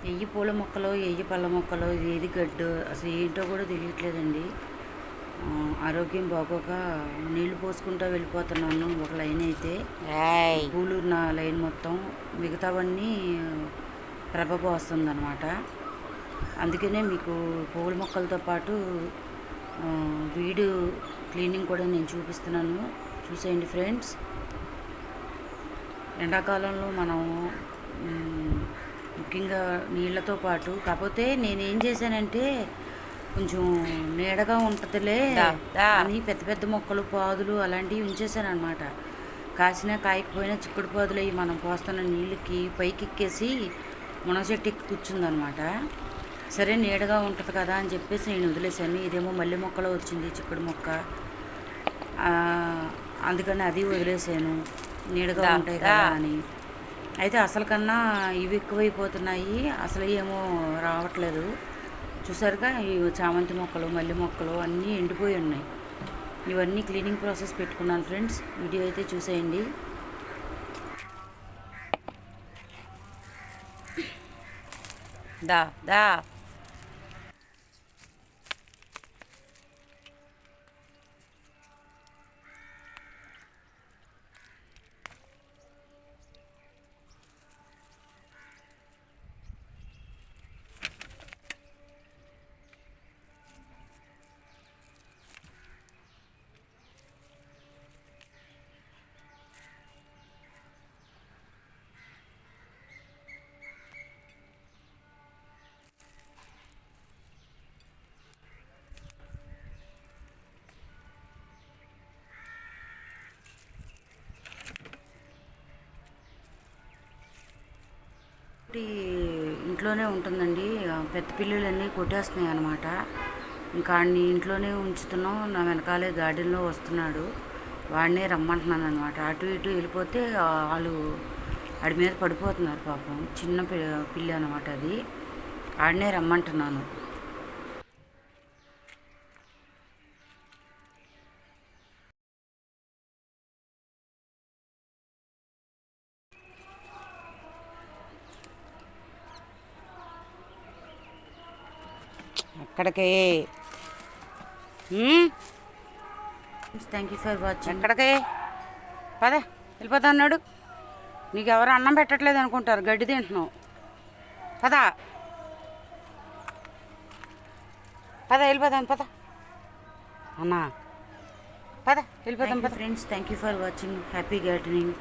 ఎయ్యి పూల మొక్కలో ఎయ్యి పళ్ళ మొక్కలో ఏది గడ్డు అసలు ఏంటో కూడా తెలియట్లేదండి. ఆరోగ్యం బాగోక నీళ్లు పోసుకుంటూ వెళ్ళిపోతున్నాను. ఒక లైన్ అయితే పూలు నా లైన్ మొత్తం, మిగతావన్నీ ప్రభ పోస్తుందన్నమాట. అందుకనే మీకు పూల మొక్కలతో పాటు వీడు క్లీనింగ్ కూడా నేను చూపిస్తున్నాను. చూసేయండి ఫ్రెండ్స్. ఎండాకాలంలో మనం ముఖ్యంగా నీళ్ళతో పాటు, కాకపోతే నేనేం చేశానంటే కొంచెం నీడగా ఉంటుందిలే అని పెద్ద పెద్ద మొక్కలు, పాదులు అలాంటివి ఉంచేసాను అనమాట. కాసినా కాయకపోయినా చిక్కుడు పాదులు అవి మనం పోస్తున్న నీళ్ళకి పైకి ఎక్కేసి మునగ చెట్టు ఎక్కి కూర్చుందనమాట. సరే నీడగా ఉంటుంది కదా అని చెప్పేసి నేను వదిలేసాను. ఇదేమో మల్లె మొక్కలో వచ్చింది చిక్కుడు మొక్క, అందుకని అది వదిలేసాను, నీడగా ఉంటాయి కదా అని. అయితే అసలు కన్నా ఇవి ఎక్కువైపోతున్నాయి, అసలు ఏమో రావట్లేదు. చూసారుగా ఈ చామంతి మొక్కలు, మల్లె మొక్కలు అన్నీ ఎండిపోయి ఉన్నాయి. ఇవన్నీ క్లీనింగ్ ప్రాసెస్ పెట్టుకున్నాను ఫ్రెండ్స్. వీడియో అయితే చూసేయండి. దా దా ఇంట్లోనే ఉంటుందండి. పెద్ద పిల్లులన్నీ కొట్టేస్తున్నాయి అన్నమాట. ఇంకా వాడిని ఇంట్లోనే ఉంచుతున్నాం. నా వెనకాలే గార్డెన్లో వస్తున్నాడు, వాడినే రమ్మంటున్నాను అనమాట. అటు ఇటు వెళ్ళిపోతే వాళ్ళు వాడి మీద పడిపోతున్నారు పాపం. చిన్న పిల్లి అనమాట అది. వాడినే రమ్మంటున్నాను. ఎక్కడికి? Thank you for watching. ఎక్కడికి? పద, వెళ్ళిపోతా అన్నాడు. నీకు ఎవరు అన్నం పెట్టట్లేదు అనుకుంటారు, గడ్డి తింటున్నావు. పద పద, వెళ్ళిపోదాం పద అన్నా, పద వెళ్ళిపోదాం పద. Friends, thank you for watching. Happy gardening.